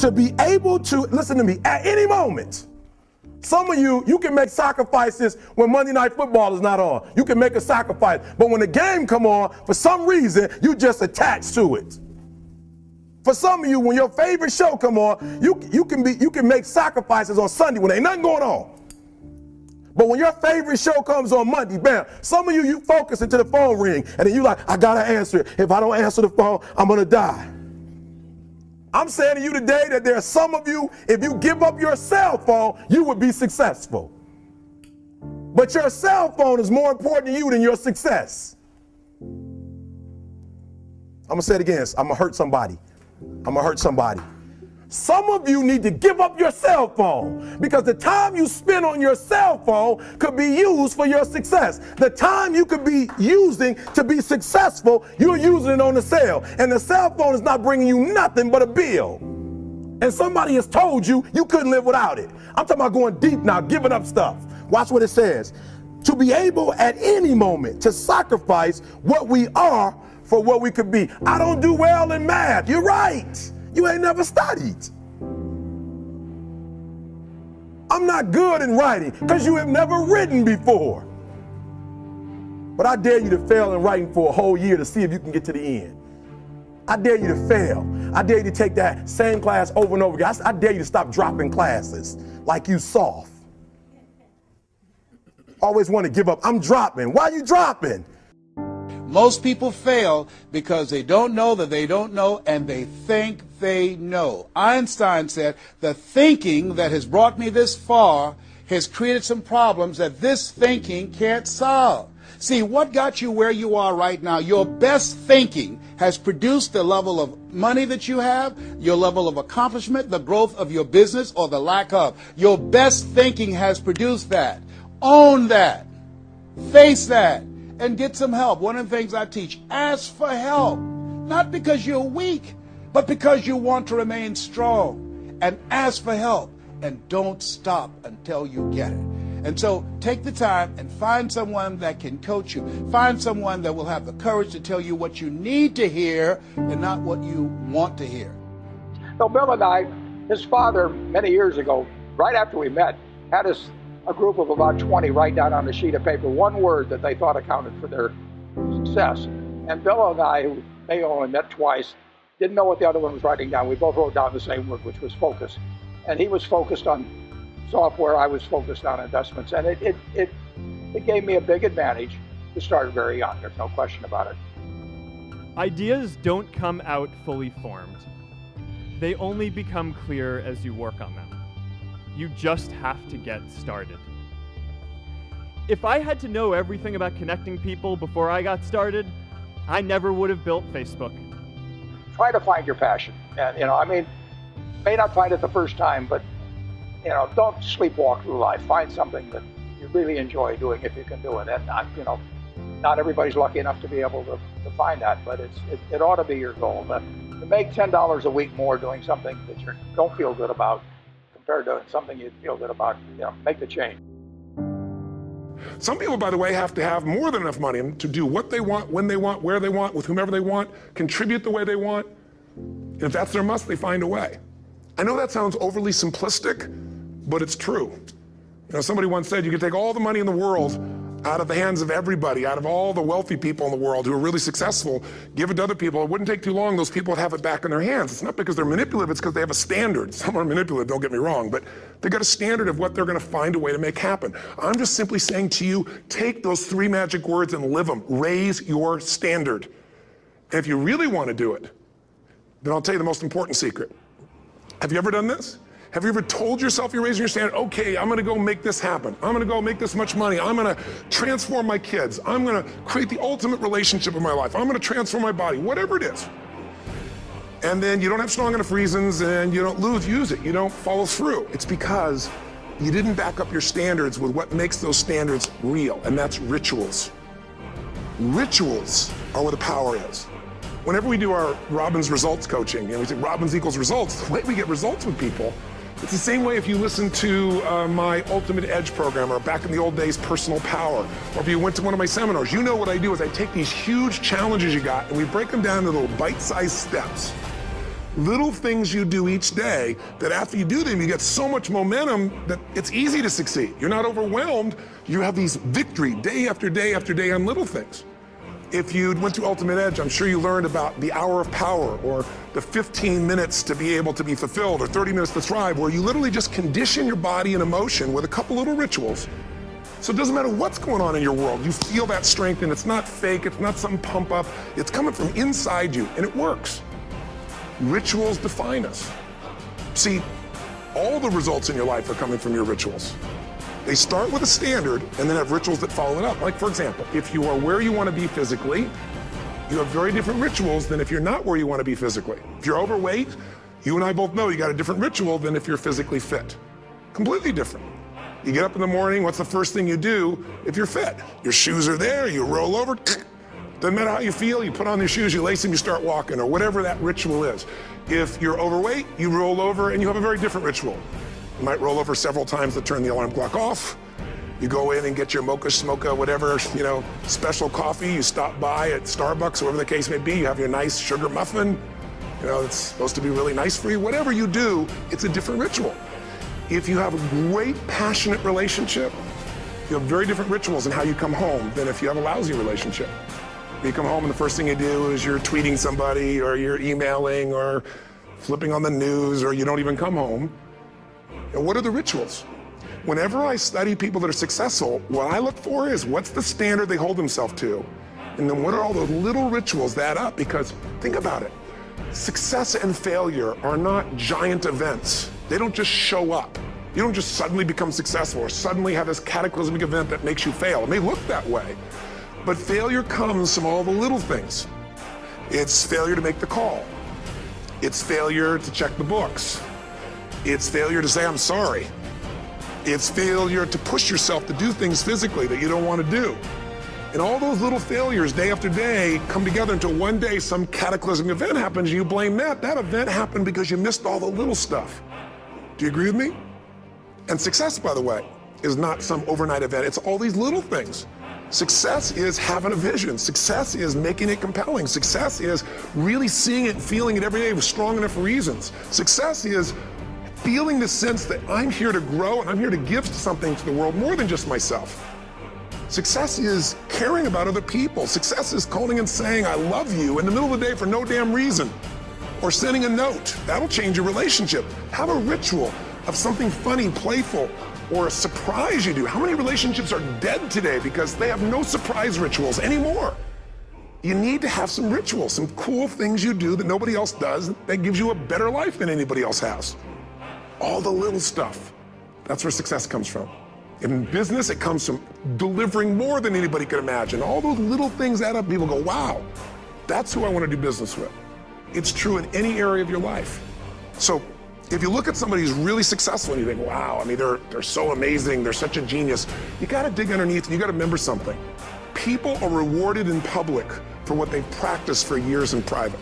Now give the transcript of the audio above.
to be able to, listen to me, at any moment. Some of you can make sacrifices when Monday Night Football is not on. You can make a sacrifice. But when the game come on, for some reason, you just attached to it. For some of you, when your favorite show come on, you can make sacrifices on Sunday when ain't nothing going on. But when your favorite show comes on Monday, bam, some of you focus until the phone ring, and then you like, I gotta answer it. If I don't answer the phone, I'm gonna die. I'm saying to you today that there are some of you, if you give up your cell phone, you would be successful. But your cell phone is more important to you than your success. I'm gonna say it again, I'm gonna hurt somebody. I'm gonna hurt somebody. Some of you need to give up your cell phone because the time you spend on your cell phone could be used for your success. The time you could be using to be successful, you're using it on the cell. And the cell phone is not bringing you nothing but a bill. And somebody has told you you couldn't live without it. I'm talking about going deep now, giving up stuff. Watch what it says. To be able at any moment to sacrifice what we are for what we could be. I don't do well in math. You're right. You ain't never studied. I'm not good in writing because you have never written before. But I dare you to fail in writing for a whole year to see if you can get to the end. I dare you to fail. I dare you to take that same class over and over again. I dare you to stop dropping classes like you soft. Always want to give up. I'm dropping. Why are you dropping? Most people fail because they don't know that they don't know and they think they know. Einstein said, the thinking that has brought me this far has created some problems that this thinking can't solve. See, what got you where you are right now? Your best thinking has produced the level of money that you have, your level of accomplishment, the growth of your business, or the lack of. Your best thinking has produced that. Own that. Face that. And get some help. One of the things I teach, ask for help. Not because you're weak, but because you want to remain strong. And ask for help. And don't stop until you get it. And so take the time and find someone that can coach you. Find someone that will have the courage to tell you what you need to hear and not what you want to hear. So Bill and I, his father, many years ago, right after we met, had us a group of about 20 write down on a sheet of paper one word that they thought accounted for their success. And Bill and I, who they only met twice, didn't know what the other one was writing down. We both wrote down the same word, which was focus. And he was focused on software, I was focused on investments. And it gave me a big advantage to start very young. There's no question about it. Ideas don't come out fully formed. They only become clear as you work on them. You just have to get started. If I had to know everything about connecting people before I got started, I never would have built Facebook. Try to find your passion. And, may not find it the first time, but, don't sleepwalk through life. Find something that you really enjoy doing if you can do it. And, not everybody's lucky enough to be able to find that, but it ought to be your goal. To make $10 a week more doing something that you don't feel good about, compared to something you feel good about, make the change. Some people, by the way, have to have more than enough money to do what they want, when they want, where they want, with whomever they want, contribute the way they want. And if that's their must, they find a way. I know that sounds overly simplistic, but it's true. Somebody once said you can take all the money in the world out of the hands of everybody, out of all the wealthy people in the world who are really successful, give it to other people. It wouldn't take too long, those people would have it back in their hands. It's not because they're manipulative, it's because they have a standard. Some are manipulative, don't get me wrong, but they've got a standard of what they're gonna find a way to make happen. I'm just simply saying to you, take those 3 magic words and live them. Raise your standard. And if you really wanna do it, then I'll tell you the most important secret. Have you ever done this? Have you ever told yourself you're raising your standard? Okay, I'm gonna go make this happen. I'm gonna go make this much money. I'm gonna transform my kids. I'm gonna create the ultimate relationship in my life. I'm gonna transform my body, whatever it is. And then you don't have strong enough reasons and you don't use it. You don't follow through. It's because you didn't back up your standards with what makes those standards real, and that's rituals. Rituals are where the power is. Whenever we do our Robbins results coaching, we say Robbins equals results, the way we get results with people, it's the same way if you listen to my Ultimate Edge program, or back in the old days, Personal Power, or if you went to one of my seminars. You know what I do is I take these huge challenges you got and we break them down into little bite-sized steps. Little things you do each day that after you do them, you get so much momentum that it's easy to succeed. You're not overwhelmed. You have these victory day after day after day on little things. If you went to Ultimate Edge, I'm sure you learned about the hour of power, or the 15 minutes to be able to be fulfilled, or 30 minutes to thrive, where you literally just condition your body and emotion with a couple little rituals. So it doesn't matter what's going on in your world, you feel that strength, and it's not fake, it's not some pump up, it's coming from inside you, and it works. Rituals define us. See, all the results in your life are coming from your rituals. They start with a standard and then have rituals that follow it up. Like, for example, if you are where you want to be physically, you have very different rituals than if you're not where you want to be physically. If you're overweight, you and I both know you got a different ritual than if you're physically fit. Completely different. You get up in the morning, what's the first thing you do if you're fit? Your shoes are there, you roll over, doesn't matter how you feel, you put on your shoes, you lace them, you start walking, or whatever that ritual is. If you're overweight, you roll over and you have a very different ritual. You might roll over several times to turn the alarm clock off. You go in and get your mocha, smocha, whatever, special coffee. You stop by at Starbucks, whatever the case may be. You have your nice sugar muffin. It's supposed to be really nice for you. Whatever you do, it's a different ritual. If you have a great, passionate relationship, you have very different rituals in how you come home than if you have a lousy relationship. You come home and the first thing you do is you're tweeting somebody, or you're emailing, or flipping on the news, or you don't even come home. And what are the rituals? Whenever I study people that are successful, what I look for is what's the standard they hold themselves to? And then what are all those little rituals that add up? Because think about it. Success and failure are not giant events. They don't just show up. You don't just suddenly become successful or suddenly have this cataclysmic event that makes you fail. It may look that way, but failure comes from all the little things. It's failure to make the call. It's failure to check the books. It's failure to say, I'm sorry. It's failure to push yourself to do things physically that you don't want to do. And all those little failures day after day come together until one day some cataclysmic event happens and you blame that. That event happened because you missed all the little stuff. Do you agree with me? And success, by the way, is not some overnight event. It's all these little things. Success is having a vision. Success is making it compelling. Success is really seeing it and feeling it every day with strong enough reasons. Success is feeling the sense that I'm here to grow and I'm here to give something to the world more than just myself. Success is caring about other people. Success is calling and saying, I love you in the middle of the day for no damn reason. Or sending a note. That'll change your relationship. Have a ritual of something funny, playful, or a surprise you do. How many relationships are dead today because they have no surprise rituals anymore? You need to have some rituals, some cool things you do that nobody else does that gives you a better life than anybody else has. All the little stuff. That's where success comes from. In business, it comes from delivering more than anybody could imagine. All those little things add up. People go, wow, that's who I want to do business with. It's true in any area of your life. So if you look at somebody who's really successful and you think, wow, I mean, they're so amazing, they're such a genius, you got to dig underneath and you got to remember something. People are rewarded in public for what they've practiced for years in private.